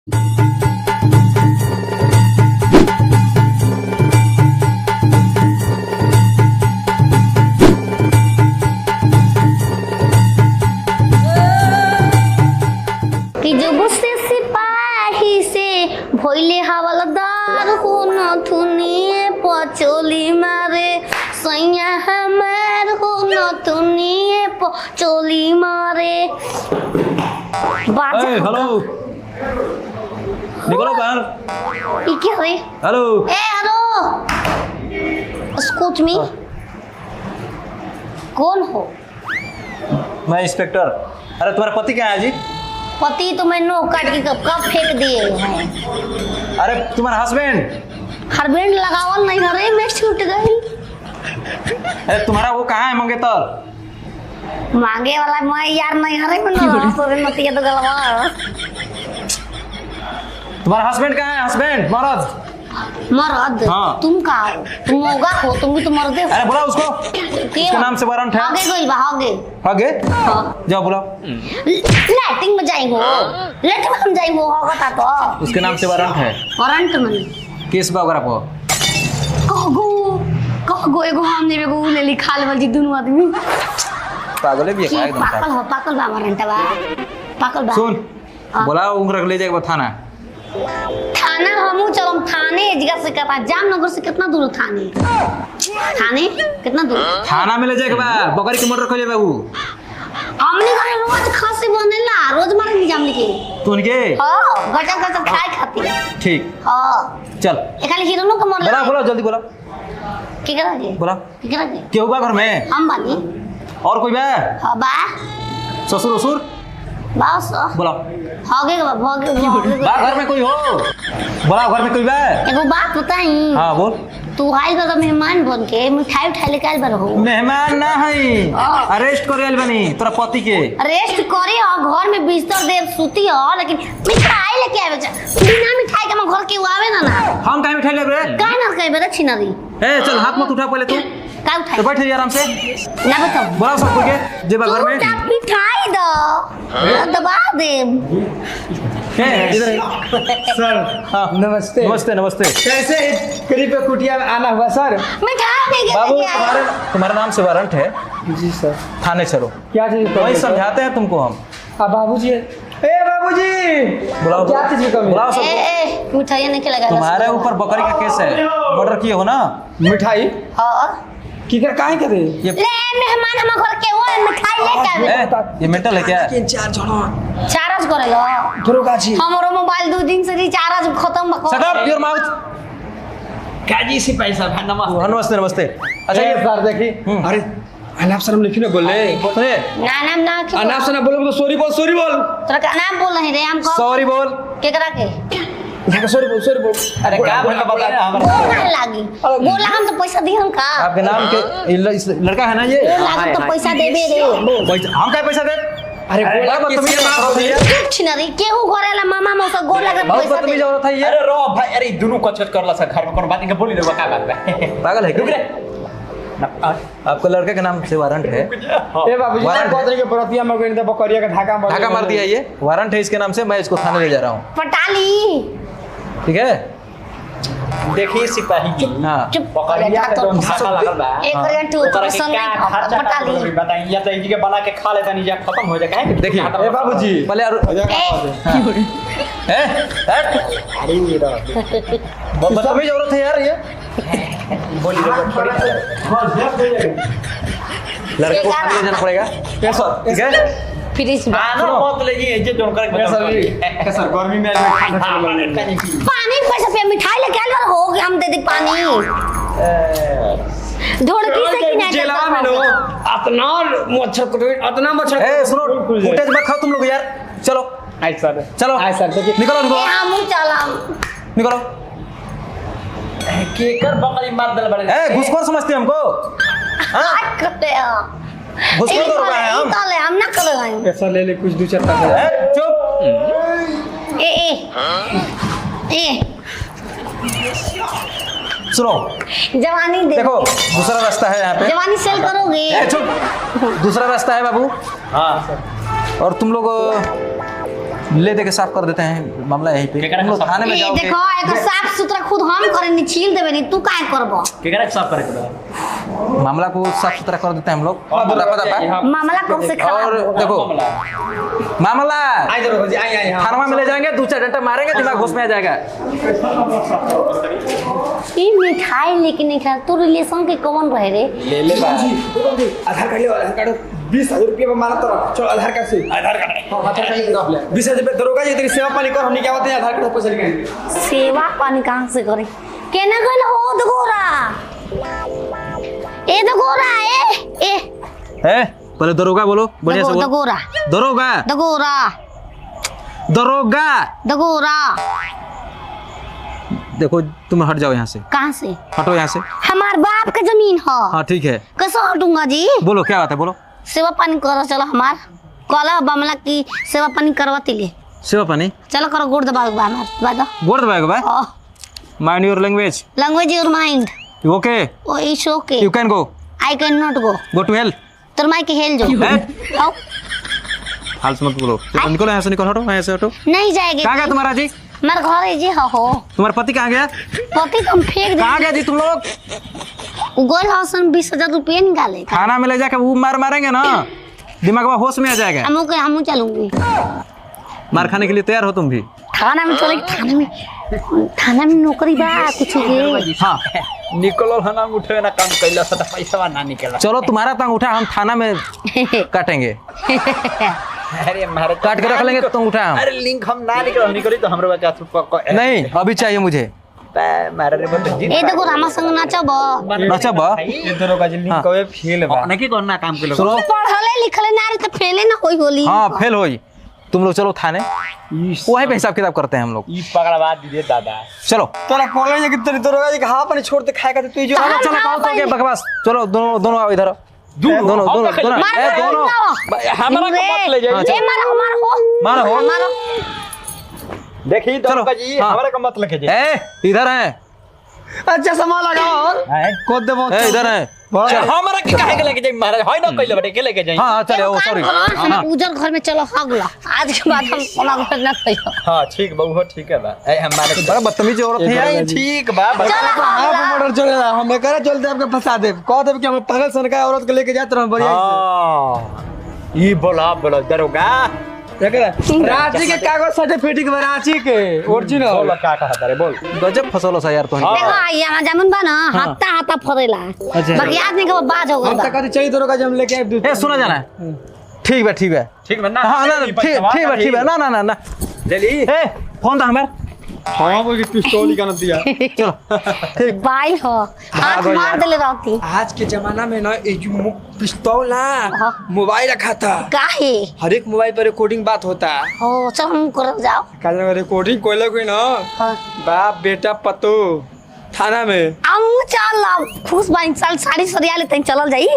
कि जो गुस्से सिपाही से भोइले हवलदार हो न थुनिए पचोली मारे सैया हमार हो न थुनिए पचोली मारे। हेलो निकलो बाहर। ये क्या है? हेलो ए हेलो एक्सक्यूज मी, कौन हो? मैं इंस्पेक्टर। अरे तुम्हारा पति क्या है जी? पति तो मैं नो काट के कब फेंक दिए हैं। अरे तुम्हारा हस्बैंड? हस्बैंड लगावल नहीं हरे मैं छूट गई। अरे तुम्हारा वो कहाँ है मंगेतर? मांगे वाला मैं यार नहीं हरे में ना सोरे नतिया तो गलवा। तुम्हारा हस्बैंड कहाँ है? हस्बैंड मर्द मर्द? हाँ। तुम का हो? तुम मोगा हो? तुम भी तो मर्दे हो। अरे बुलाओ उसको, उसके नाम से वारंट है। आगे गई बा आगे आगे हाँ। जाओ बुलाओ। लैटिंग में जाई हो, लैटिंग में हम जाई हो होगा तो उसके नाम से वारंट है। वारंट में केस बा ओकरा पर। कहगो एगो हमने एगो ले लिखा ले जी दोनों आदमी पागल है भी है एकदम। पागल बा वारंट बा पागल बा। सुन बुलाओ उंगरा ले जाके थाना। थाना हमू चलम थाने जगह से कहता जामनगर से कितना दूर थाने? थाने कितना दूर? थाना में ले जाके बा बकरी के मर्डर कर बाबू। हमने घरे रोज खांसी बनेला, रोज मारे निजाम लिखे। तू के हां गजब गजब खाए खाती। ठीक हां चल ए खाली हीरोनो का मरला। बुला बुला जल्दी बुला। की करा के? बुला। की करा के? क्यों बा घर में? हम बानी। और कोई बा? हां बा ससुर ससुर बस बुलाओ। भागे भागे बा घर में कोई हो? बुलाओ घर में कोई बा? एगो बात बताई। हाँ बोल। तू आइल बा मेहमान बन के मिठाई उठाई लेके आइल बा हो। मेहमान ना है, अरेस्ट करे आइल बनी तोरा पति के। अरेस्ट करे और घर में बिस्तर दे सूती हो, लेकिन मिठाई लेके आवे बिना मिठाई के हम घर के आवे ना ना। हम काहे मिठाई लेब रे? काहे ना कहे बे छिना दी। ए चल हाथ मत उठा पहले तू। का उठाई? तो बैठ जा आराम से। ना बताओ। बुलाओ सबको के जे बा घर में। तू मिठाई दो दबा दे। इधर सर हाँ नमस्ते। नमस्ते नमस्ते। कैसे करीब पे कुटिया में आना हुआ सर? मिठाई दे के बाबू लेके आए। तुम्हारे नाम से वारंट है, जी सर। थाने चलो। क्या चीज वही समझाते हैं तुमको हम। बाबूजी ए बाबूजी बुलाओ क्या चीज कमी? बुलाओ ए सबको। ए मिठाई नहीं खिलाएगा। तुम्हारे ऊपर बकरी का केस है, मर्डर किए हो ना? मिठाई हां की कर काहे करे? ये ले मेहमान हम घर के वो मिठाई लेके आवे। ये मेंटल है क्या? चार जणो चार्ज करेलो थोरो गाची हमरो मोबाइल 2 दिन से रिचार्ज खत्म शट अप योर माउथ। काजी से पैसा भाई नमस्ते। नमस्ते नमस्ते। अच्छा ये ये सर देखी अरे अनाप शर्म लिखी ना बोले। सुनिए ना नाम ना क्यों? अनाप शर्म बोलो तो सॉरी बोल तोरा का नाम बोल नहीं रे हम को। सॉरी बोल। के करा के? यहाँ का सॉरी बोल। अरे क्या बोल बता रहे बोल नहीं लागी। बोला हम तो पैसा दी हम का। आपके नाम के इस लड़का है ना ये? बोल लागी तो पैसा देबे रे। हम क्या पैसा दे? अरे बोला बदतमीज औरत है ये। चुप छिना रे केहू घरेला मामा मौसा गोल लगा बहुत पैसा बदतमीज दे। औरत है ये। अरे रो भाई, अरे दोनों कचकच करला सा घर में कोनो बात नहीं बोली रे का बात है। पागल है रुक रे क्या? आपका लड़के के नाम से वारंट है, ए बाबूजी वारंट बहुत तरीके परतिया में कोई नहीं बकरिया का ढाका ढाका मार दिया ये। वारंट है इसके नाम से, मैं इसको थाने ले जा रहा हूँ। पटाली ठीक है? देखिए सिपाही जी, हाँ चुप बकरिया के जोन ढाका लागल बा एक हाँ। करिया टू ओकरा तो के सुन क्या खर्चा पटाली। पटाली बताइए, या तो इनके के बना के खा लेता नहीं जा खत्म हो जाए काहे? देखिए ए बाबूजी पहले अरे ये रो बदतमीज औरत है यार ये। बोली रे लड़के को थाने ले जाना पड़ेगा। ठीक है? फिर इस आना मत लेगी जे जोन करे बता। सर गर्मी में पानी पैसा पे मिठाई लेके आल हो गए हम दे दे पानी। ढोलकी से कि नहीं जेला में लो इतना मच्छर को इतना मच्छर ए सुनो फुटेज मत खाओ तुम लोग यार। चलो आई सर चलो आई सर देखिए निकलो निकलो हम चला निकलो। केकर बकरी मार दल बड़े। ए घुसखोर समझते हैं हमको? हाथ करते हैं घुसखोर तो रुका है हम। ताले हम ना कर रहे हैं। ऐसा ले ले कुछ 2-4 पैसा। ए चुप। ए सुनो जवानी दे देखो दूसरा रास्ता है यहाँ पे। जवानी सेल करोगे? ए चुप। दूसरा रास्ता है बाबू। हां सर। और तुम लोग ले दे के साफ कर देते हैं मामला यहीं पे। केकरा तुम लोग साफ- थाने में ए जाओगे। देखो एक साफ सुथरा खुद हम करे नी छील देबे नी तू काहे करबो केकरा के साफ करे के मामला को साफ सुथरा कर देते हैं हम लोग। रफा दफा। मामला कब से खराब और हो देखो मामला आई दरोगा जी आई थाना में ले जाएंगे, 2-4 घंटा मारेंगे, दिमाग होश में आ जाएगा। ई मिठाई लेके नहीं खा तू रिलेशन के कौन रहे रे ले ले आधार कार्ड ले आधार कार्ड 20,000 रुपये में मारा तो चलो आधार कार्ड से आधार कार्ड हाँ आधार कार्ड रख ले 20,000 रुपये दरोगा जी तेरी सेवा पानी कर हमने क्या होते हैं आधार कार्ड पैसा लेके सेवा पानी कहाँ से करे केना गल हो दगोरा ए दगोरा ए पहले दरोगा बोलो, बढ़िया से बोलो। दगोरा दरोगा दगोरा दरोगा। दगोरा देखो तुम हट जाओ यहाँ से, कहाँ से हटो यहाँ से। हमार बाप का जमीन है हाँ ठीक है, कैसे हटूंगा जी बोलो क्या बात है, बोलो। सेवा पानी करो चलो हमार कला मामला की सेवा पानी करवाती ले सेवा पानी चलो करो गोड़ दबाओ बादा गोड़ दबाएगा भाई। Mind your language. Language your mind okay oh it's okay you can go I can not go to hell. तोर माई के हेल जो आओ हाल मत बोलो, निकलो यहाँ से, निकलो, हटो यहाँ से, हटो। नहीं जाएगी कहाँ गया तुम्हारा जी? मेरे घर है जी हो तुम्हारा पति कहाँ गया? पति तुम फेंक कहाँ गया जी तुम लोग? दे गोल हसन 20,000 रुपये निकाले थाना में ले जाकर वो मारेंगे ना, दिमाग में होश में आ जाएगा। हम चलूंगी मार खाने के लिए तैयार हो तुम भी? थाना में चले थाना में नौकरी बा कुछ के हाँ निकलो हना उठे ना काम कैला सदा पैसा ना निकला। चलो तुम्हारा तंग उठा, हम थाना में काटेंगे, अरे मारे काट के रख लेंगे, तुम उठा। अरे लिंक हम ना निकली तो हमरे बच्चा नहीं अभी चाहिए मुझे। मारे रे बत जी ए देखो रामा संग नाचब अच्छा बा ये दरोगा जी लिंक कवे फेल बा नहीं करना काम के लोग सुनो, पढ़ले लिखले ना रे तो फेले ना होई होली हाँ फेल होई। तुम लोग चलो थाने, वहीं पे हिसाब किताब करते हैं हम लोग। ई पकड़वा दीजिए दादा। चलो तोरा कॉलेज है कि तेरी दरोगा जी कहां पर छोड़ दे खाएगा तो तू जो चलो चलो, बहुत हो गया बकवास। चलो दोनों दोनों आओ इधर, दोनों दोनों दोनों दोनों हमारा को मत ले हाँ, जाइए। ए मारो मारो। देखिए दरोगा जी हाँ। हमारा को मत लेके जाइए। इधर है, अच्छा सामान लगाओ और कोद दे बहुत इधर है। हमारा के काहे के लेके जाइए महाराज है ना कइले बटे के लेके जाइए। हाँ चलो, सॉरी। हम उजर घर में चलो हगला आज के बाद हम कोना घर ना खइयो हां ठीक बहु ठीक है बा ए हमारे बड़ा बदतमीज औरत है यार। ठीक बा चलो आप हगला मर्डर चलेगा हम एकरा चलते आपके फंसा दे कह दे कि हम पागल सन का औरत को लेके जाते रहो बढ़िया हां ई बोला दरोगा एकरा रांची के कागज सर्टिफिकेट में रांची के ओरिजिनल बोल का कहता रे बोल। गजब फसलो सा यार तो। देखो यहाँ जामुन बा ना हत्ता हत्ता फरेला बाकी आदमी के बाज हो हम गया तक चाहिए दरोगा जी हम लेके आए ए सुना जाना है, ठीक है ठीक है, ठीक है ना हाँ ना ठीक है ना ना ना ना जल्दी ए फोन था हमारे। हां वो पिस्तौल ही का दिया चलो बाइल हो हाथ मार देले रहती आज के जमाना में ना ये जो पिस्तौल ना मोबाइल रखा था काहे हर एक मोबाइल पर रिकॉर्डिंग बात होता है हो चल हम कर जाओ कल रिकॉर्डिंग कोई लोग ना हाँ। बाप बेटा पतो थाना में हम चल खुश बाइन चल साड़ी सरिया ले तन चलल जाई